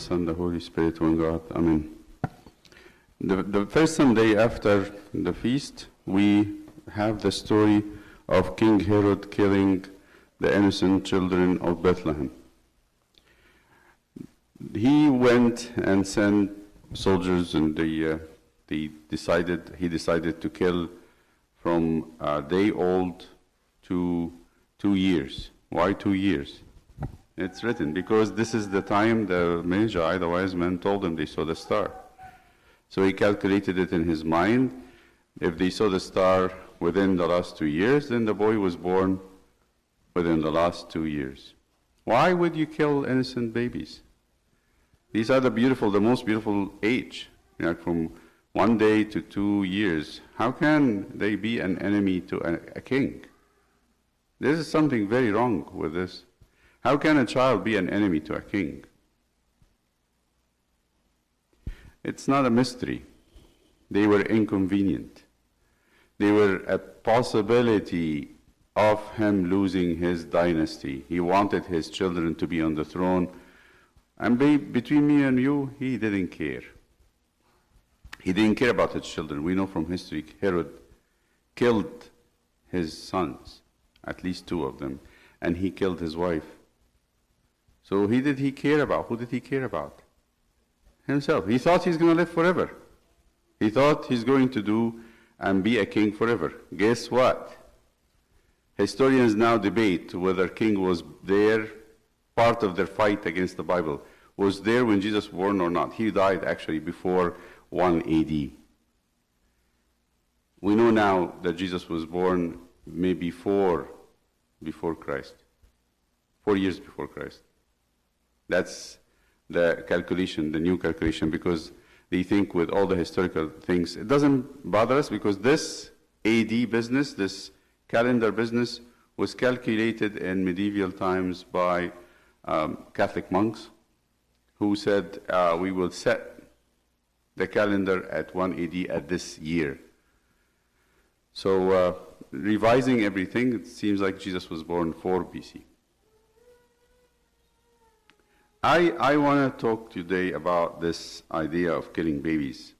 Son, the Holy Spirit, one God. Amen. The first Sunday after the feast, we have the story of King Herod killing the innocent children of Bethlehem. He went and sent soldiers, and he decided to kill from a day old to 2 years. Why 2 years? It's written because this is the time the Magi, the wise men, told him they saw the star. So he calculated it in his mind. If they saw the star within the last 2 years, then the boy was born within the last 2 years. Why would you kill innocent babies? These are the most beautiful age, from 1 day to 2 years. How can they be an enemy to a king? There is something very wrong with this. How can a child be an enemy to a king? It's not a mystery. They were inconvenient. They were a possibility of him losing his dynasty. He wanted his children to be on the throne. And between me and you, he didn't care. He didn't care about his children. We know from history, Herod killed his sons, at least 2 of them, and he killed his wife. So who did he care about? Himself. He thought he's going to live forever. He thought he's going to do and be a king forever. Guess what? Historians now debate whether king was there, part of their fight against the Bible, was there when Jesus was born or not. He died actually before 1 AD. We know now that Jesus was born maybe before Christ, 4 years before Christ. That's the calculation, the new calculation, because they think with all the historical things, it doesn't bother us because this AD business, this calendar business, was calculated in medieval times by Catholic monks who said, we will set the calendar at 1 AD at this year. So revising everything, it seems like Jesus was born 4 BC. I want to talk today about this idea of killing babies.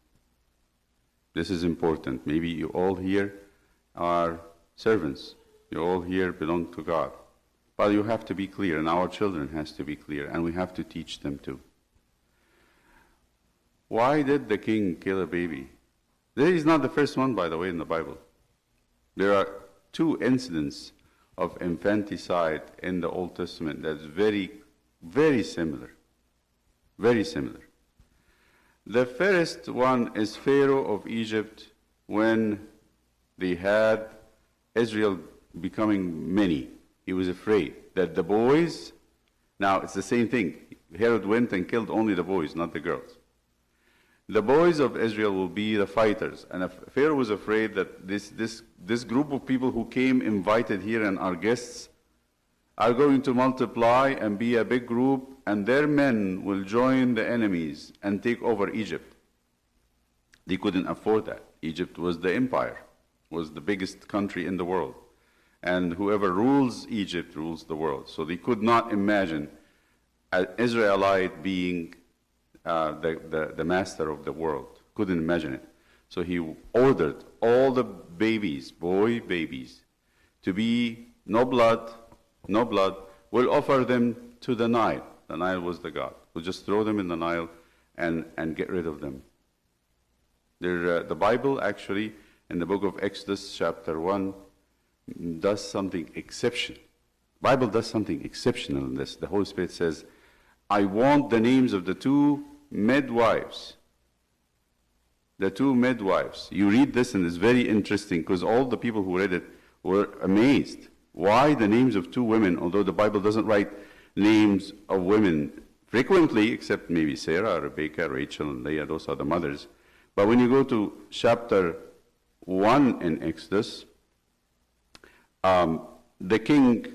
This is important. Maybe you all here are servants. You all here belong to God. But you have to be clear, and our children has to be clear, and we have to teach them too. Why did the king kill a baby? This is not the first one, by the way, in the Bible. There are 2 incidents of infanticide in the Old Testament that's very, very similar. Very similar. The first one is Pharaoh of Egypt when they had Israel becoming many. He was afraid that the boys, now it's the same thing. Herod went and killed only the boys, not the girls. The boys of Israel will be the fighters. And Pharaoh was afraid that this group of people who came invited here and are guests are going to multiply and be a big group, and their men will join the enemies and take over Egypt. They couldn't afford that. Egypt was the empire, was the biggest country in the world. And whoever rules Egypt rules the world. So they could not imagine an Israelite being the master of the world. Couldn't imagine it. So he ordered all the babies, boy babies, to be no blood, we'll offer them to the Nile. The Nile was the god. We'll just throw them in the Nile and get rid of them. The Bible actually, in the book of Exodus, chapter 1, does something exceptional. The Bible does something exceptional in this. The Holy Spirit says, I want the names of the 2 midwives. The 2 midwives. You read this and it's very interesting because all the people who read it were amazed. Why the names of 2 women, although the Bible doesn't write names of women frequently, except maybe Sarah, Rebecca, Rachel, and Leah, those are the mothers. But when you go to chapter 1 in Exodus, the king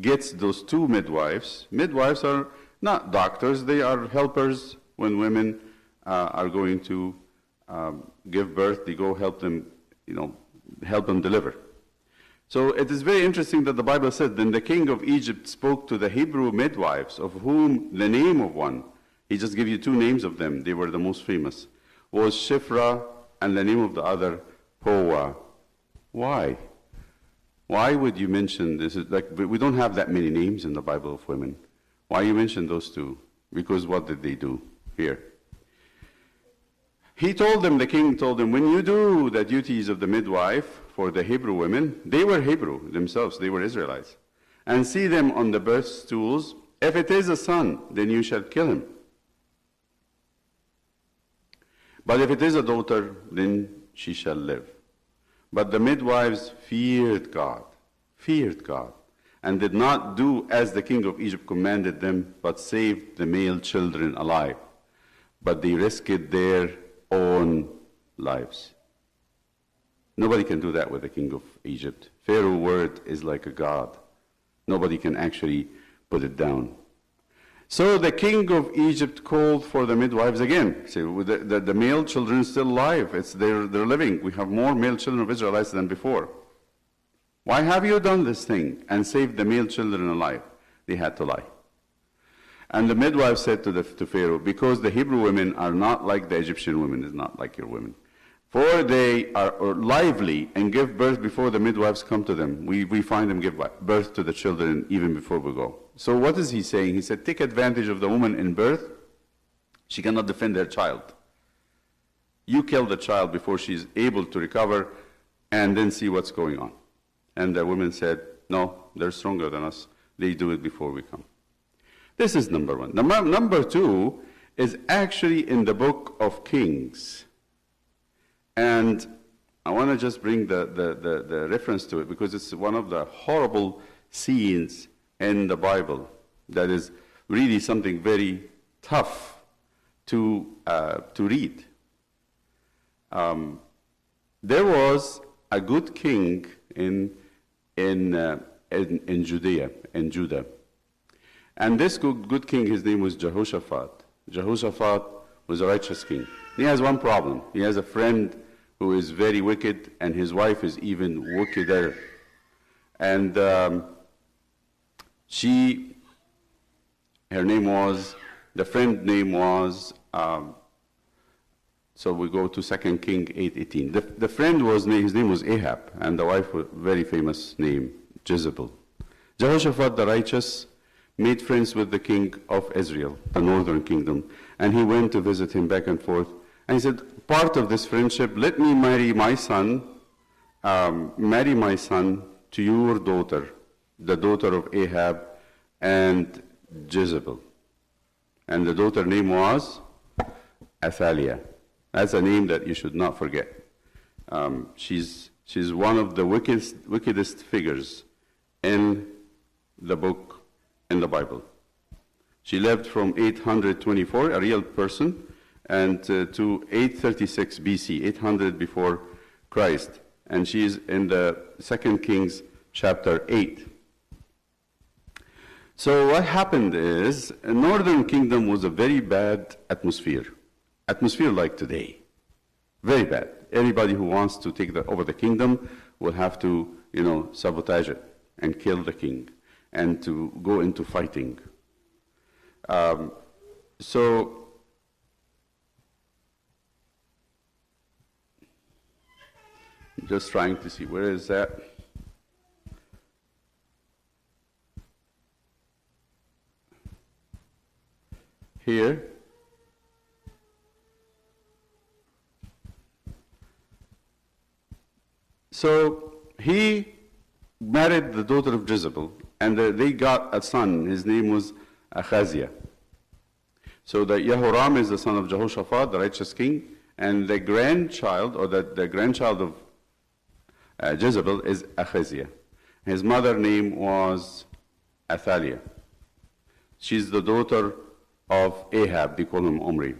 gets those 2 midwives. Midwives are not doctors, they are helpers when women are going to give birth. They go help them, help them deliver. So it is very interesting that the Bible said, then the king of Egypt spoke to the Hebrew midwives, of whom the name of one, he just gave you two names of them, they were the most famous, was Shiphrah, and the name of the other, Puah. Why? Why would you mention this? Like, we don't have that many names in the Bible of women. Why you mention those two? Because what did they do here? He told them, the king told them, when you do the duties of the midwife for the Hebrew women, they were Hebrew themselves, they were Israelites, and see them on the birth stools, if it is a son, then you shall kill him. But if it is a daughter, then she shall live. But the midwives feared God, and did not do as the king of Egypt commanded them, but saved the male children alive. But they risked their own lives. Nobody can do that with the king of Egypt. Pharaoh's word is like a god. Nobody can actually put it down. So the king of Egypt called for the midwives again. See, the male children still alive. They're living. We have more male children of Israelites than before. Why have you done this thing and saved the male children alive? They had to lie. And the midwife said to Pharaoh, because the Hebrew women are not like the Egyptian women, is not like your women. For they are lively and give birth before the midwives come to them. We find them give birth to the children even before we go. So what is he saying? He said, take advantage of the woman in birth. She cannot defend her child. You kill the child before she's able to recover and then see what's going on. And the women said, no, they're stronger than us. They do it before we come. This is number one. Number two is actually in the book of Kings. And I want to just bring the reference to it because it's one of the horrible scenes in the Bible that is really something very tough to read. There was a good king in Judah. And this good king, his name was Jehoshaphat. Jehoshaphat was a righteous king. He has one problem. He has a friend who is very wicked, and his wife is even wickeder. And her name was, the friend name was, so we go to 2 King 8:18. The friend was, his name was Ahab, and the wife was very famous name, Jezebel. Jehoshaphat the righteous made friends with the king of Israel, the northern kingdom, and he went to visit him back and forth. And he said, part of this friendship, let me marry my son to your daughter, the daughter of Ahab and Jezebel. And the daughter name was Athaliah. That's a name that you should not forget. She's one of the wickedest figures in the book, in the Bible. She lived from 824, a real person, and to 836 BC, 800 before Christ. And she is in the 2 Kings chapter 8. So what happened is, the northern kingdom was a very bad atmosphere like today. Very bad. Anybody who wants to take over the kingdom will have to, sabotage it and kill the king and to go into fighting. So I'm just trying to see, where is that? Here. So he married the daughter of Jezebel, and they got a son. His name was Ahaziah. So the Yehoram is the son of Jehoshaphat, the righteous king, and the grandchild, or the grandchild of Jezebel is Ahaziah. His mother name was Athaliah. She's the daughter of Ahab. They call him Omri.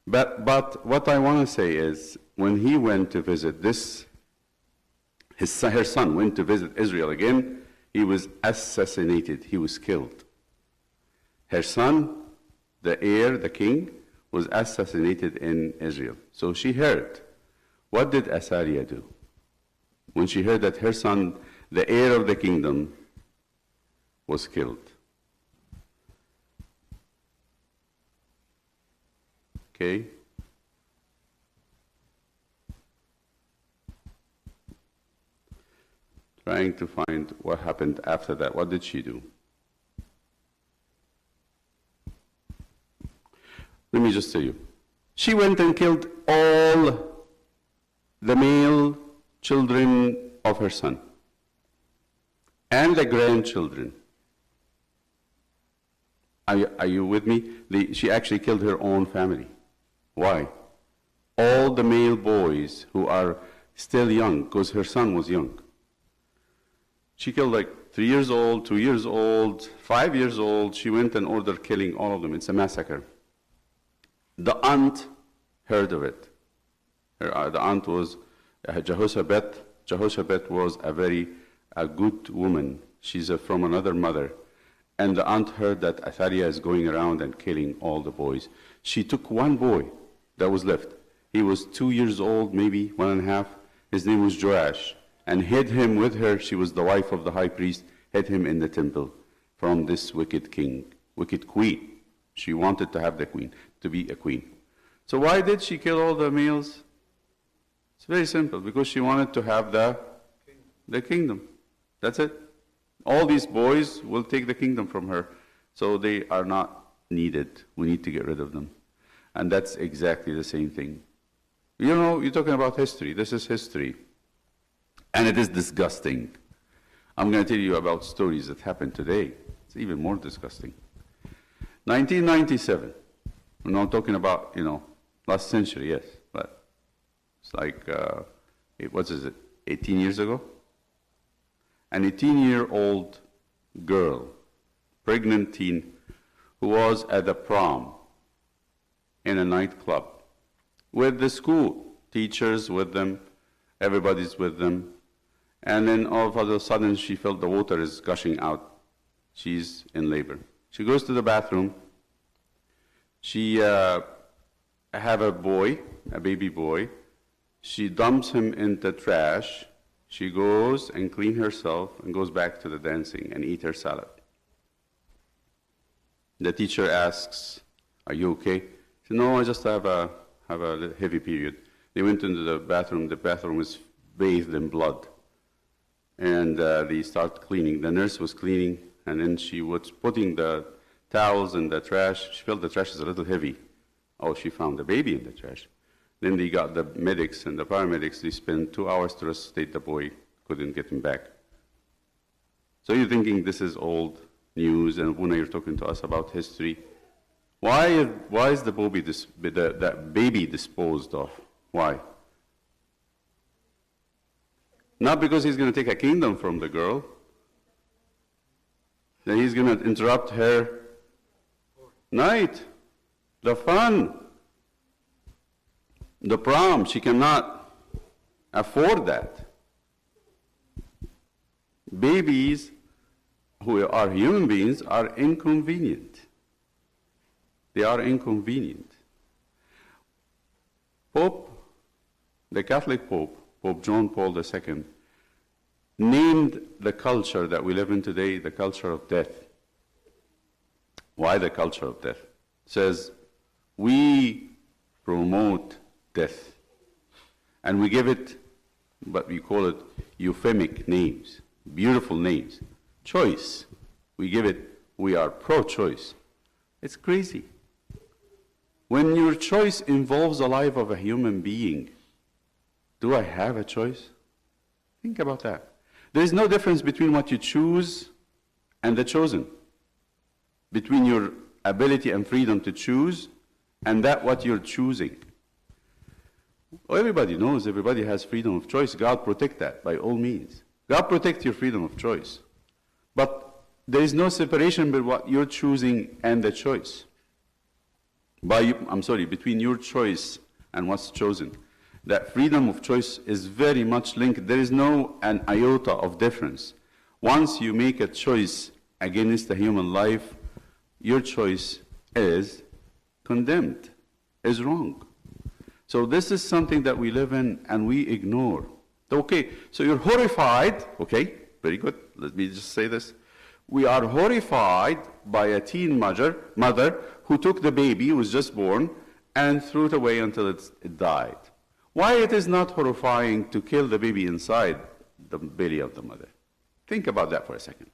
But what I want to say is, when he went to visit her son went to visit Israel again, he was assassinated. He was killed. Her son, the heir, the king, was assassinated in Israel. So she heard. What did Athaliah do? when she heard that her son, the heir of the kingdom, was killed. Okay? Trying to find what happened after that. What did she do? Let me just tell you. She went and killed all the male children of her son and the grandchildren. Are you with me? She actually killed her own family. Why? All the male boys who are still young, because her son was young. She killed like 3 years old, 2 years old, 5 years old. She went and ordered killing all of them. It's a massacre. The aunt heard of it. The aunt was Jehoshaphat. Jehoshaphat was a good woman. She's from another mother. And the aunt heard that Athaliah is going around and killing all the boys. She took one boy that was left. He was 2 years old, maybe 1.5. His name was Joash. And hid him with her. She was the wife of the high priest. Hid him in the temple from this wicked king, wicked queen. She wanted to have the queen, to be a queen. So why did she kill all the males? It's very simple, because she wanted to have the kingdom. That's it. All these boys will take the kingdom from her. So they are not needed. We need to get rid of them. And that's exactly the same thing. You know, you're talking about history. This is history. And it is disgusting. I'm going to tell you about stories that happened today. It's even more disgusting. 1997. We're not talking about, last century, yes. But it's like, what is it, 18 years ago? An 18-year-old girl, pregnant teen, who was at the prom in a nightclub with the school, teachers with them, everybody's with them. And then all of a sudden she felt the water is gushing out. She's in labor. She goes to the bathroom. She have a boy, a baby boy. She dumps him in the trash. She goes and cleans herself and goes back to the dancing and eat her salad. The teacher asks, "Are you okay?" She said, "No, I just have a heavy period." They went into the bathroom. The bathroom was bathed in blood. And they start cleaning. The nurse was cleaning, and then she was putting the towels in the trash. She felt the trash is a little heavy. Oh, she found the baby in the trash. Then they got the medics and the paramedics. They spent 2 hours to resuscitate the boy. Couldn't get him back. So you're thinking this is old news, and Abuna, you're talking to us about history. Why is the baby disposed of? Why? Not because he's going to take a kingdom from the girl. That he's going to interrupt her night, the fun, the prom. She cannot afford that. Babies who are human beings are inconvenient. They are inconvenient. The Catholic Pope, Pope John Paul II, named the culture that we live in today the culture of death. Why the culture of death? It says, we promote death. And we give it, but we call it euphemic names, beautiful names. Choice. We give it, we are pro-choice. It's crazy. When your choice involves the life of a human being, do I have a choice? Think about that. There is no difference between what you choose and the chosen. Between your ability and freedom to choose and that what you're choosing. Well, everybody knows, everybody has freedom of choice. God protect that by all means. God protect your freedom of choice. But there is no separation between what you're choosing and the choice. Between your choice and what's chosen. That freedom of choice is very much linked. There is an iota of difference. Once you make a choice against a human life, your choice is condemned, is wrong. So this is something that we live in and we ignore. Okay, so you're horrified, okay, very good, let me just say this. We are horrified by a teen mother who took the baby who was just born and threw it away until it died. Why it is not horrifying to kill the baby inside the belly of the mother? Think about that for a second.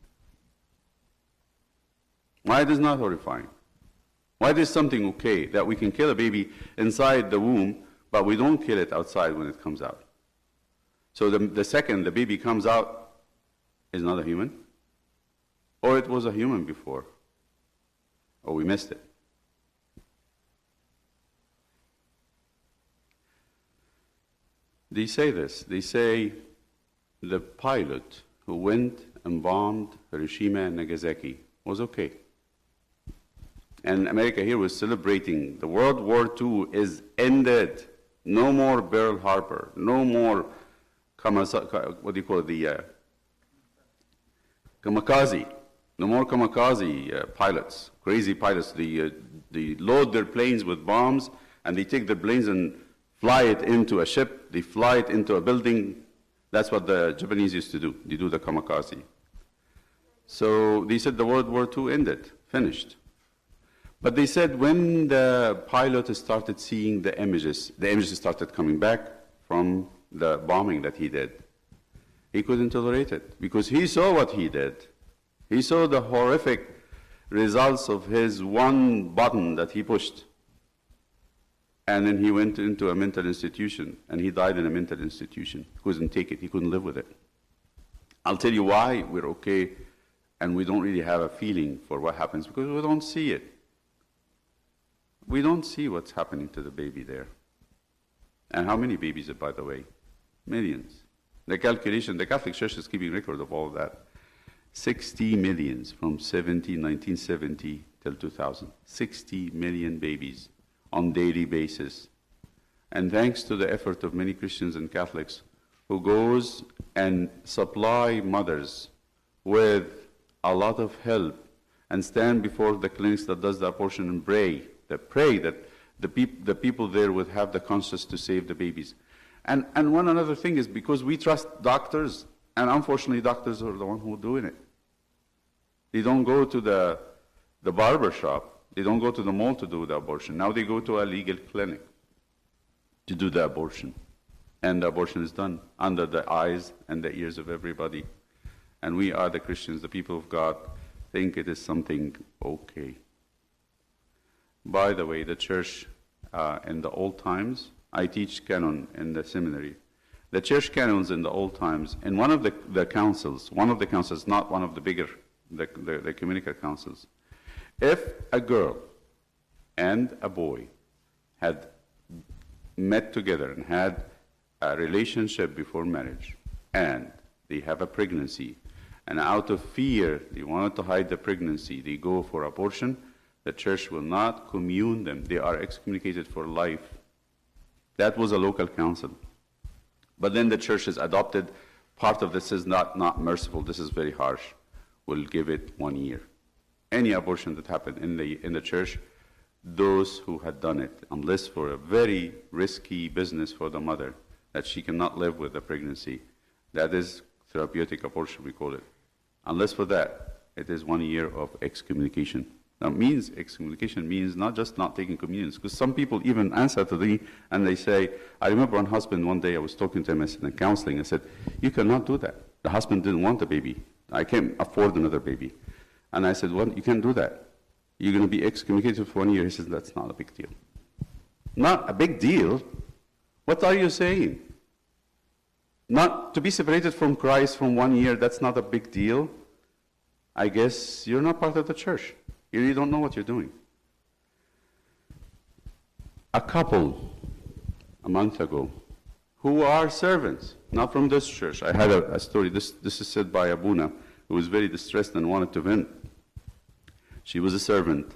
Why it is not horrifying? Why it is something okay that we can kill a baby inside the womb, but we don't kill it outside when it comes out? So the second the baby comes out is not a human, or it was a human before, or we missed it. They say this. They say the pilot who went and bombed Hiroshima and Nagasaki was okay. And America here was celebrating the World War II is ended. No more Pearl Harbor. No more what do you call it? The kamikaze. No more kamikaze pilots, crazy pilots. They load their planes with bombs and they take their planes and fly it into a ship. They fly it into a building. That's what the Japanese used to do. They do the kamikaze. So they said the World War II ended, finished. But they said when the pilot started seeing the images started coming back from the bombing that he did. He couldn't tolerate it because he saw what he did. He saw the horrific results of his one button that he pushed. And then he went into a mental institution, and he died in a mental institution. He couldn't take it. He couldn't live with it. I'll tell you why we're okay, and we don't really have a feeling for what happens, because we don't see it. We don't see what's happening to the baby there. And how many babies, by the way? Millions. The calculation, the Catholic Church is keeping record of all of that. 60 millions from 1970 till 2000. 60 million babies on daily basis. And thanks to the effort of many Christians and Catholics who goes and supply mothers with a lot of help and stand before the clinics that does the abortion and pray that the people there would have the conscience to save the babies. And one another thing is because we trust doctors, and unfortunately doctors are the ones who are doing it. They don't go to the barber shop. They don't go to the mall to do the abortion. Now they go to a legal clinic to do the abortion. And the abortion is done under the eyes and the ears of everybody. And we are the Christians, the people of God, think it is something okay. By the way, the church in the old times, I teach canon in the seminary. The church canons in the old times, in one of the councils, not one of the bigger, the ecumenical councils, if a girl and a boy had met together and had a relationship before marriage, and they have a pregnancy, and out of fear they wanted to hide the pregnancy, they go for abortion, the church will not commune them. They are excommunicated for life. That was a local council. But then the church has adopted part of this is not merciful, this is very harsh. We'll give it 1 year. Any abortion that happened in the church, those who had done it, unless for a very risky business for the mother, that she cannot live with the pregnancy, that is therapeutic abortion, we call it. Unless for that, it is 1 year of excommunication. Now, excommunication means not just not taking communions, because some people even answer to me and they say, I remember one husband one day I was talking to him in counseling, I said, you cannot do that. The husband didn't want a baby. I can't afford another baby. And I said, well, you can't do that. You're going to be excommunicated for 1 year. He says, that's not a big deal. Not a big deal? What are you saying? Not to be separated from Christ from 1 year, that's not a big deal? I guess you're not part of the church. You really don't know what you're doing. A couple, a month ago, who are servants, not from this church. I had a story, this is said by Abuna, who was very distressed and wanted to vent. She was a servant,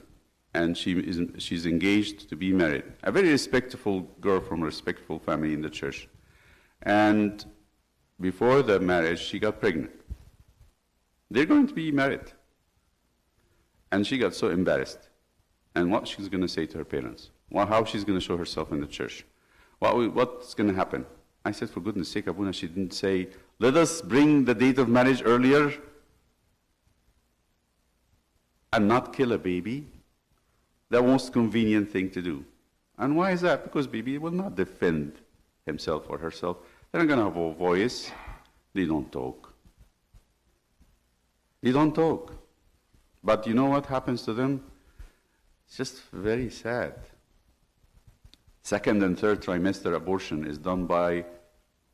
and she's engaged to be married. A very respectful girl from a respectful family in the church. And before the marriage, she got pregnant. They're going to be married. And she got so embarrassed. And what she's going to say to her parents. How she's going to show herself in the church. What's going to happen. I said, for goodness sake, Abuna, she didn't say, let us bring the date of marriage earlier and not kill a baby. The most convenient thing to do. And why is that? Because baby will not defend himself or herself. They're not going to have a voice. They don't talk. They don't talk. But you know what happens to them? It's just very sad. Second and third trimester abortion is done by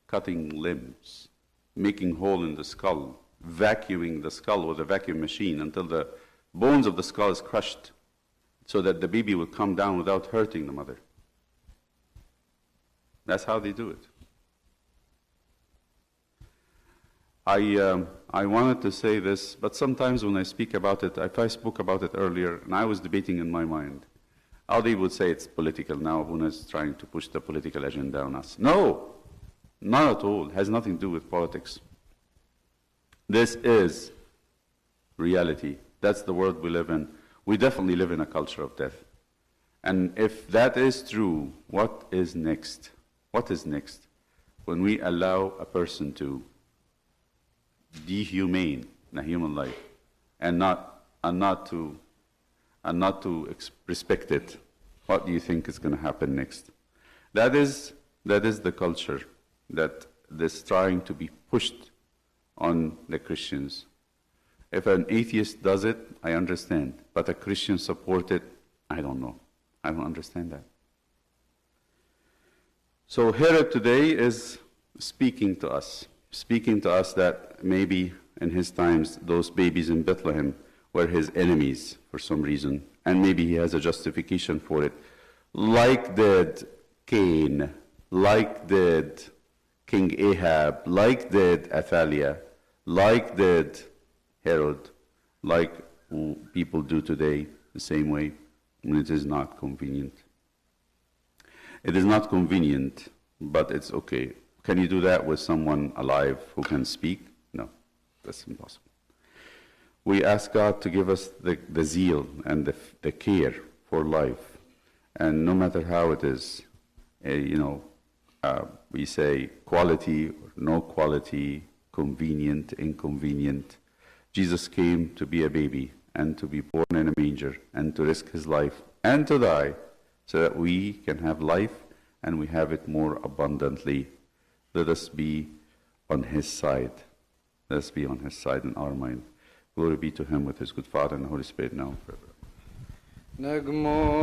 cutting limbs, making hole in the skull, vacuuming the skull with a vacuum machine until the bones of the skull is crushed so that the baby will come down without hurting the mother. That's how they do it. I wanted to say this, but sometimes when I speak about it, if I spoke about it earlier, and I was debating in my mind, Audi would say it's political now, Abuna is trying to push the political agenda on us. No, not at all. It has nothing to do with politics. This is reality. That's the world we live in. We definitely live in a culture of death. And if that is true, what is next? What is next? When we allow a person to dehumane a human life and not to respect it, what do you think is going to happen next? That is the culture that is trying to be pushed on the Christians. If an atheist does it, I understand. But a Christian support it, I don't know. I don't understand that. So Herod today is speaking to us that maybe in his times those babies in Bethlehem were his enemies for some reason, and maybe he has a justification for it. Like did Cain, like did King Ahab, like did Athaliah, like did Herod, like people do today, the same way, when it is not convenient. It is not convenient, but it's okay. Can you do that with someone alive who can speak? No, that's impossible. We ask God to give us the zeal and the care for life. And no matter how it is, we say quality or no quality, convenient, inconvenient. Jesus came to be a baby and to be born in a manger and to risk his life and to die so that we can have life and we have it more abundantly. Let us be on his side. Let us be on his side in our mind. Glory be to him with his good Father and the Holy Spirit now and forever.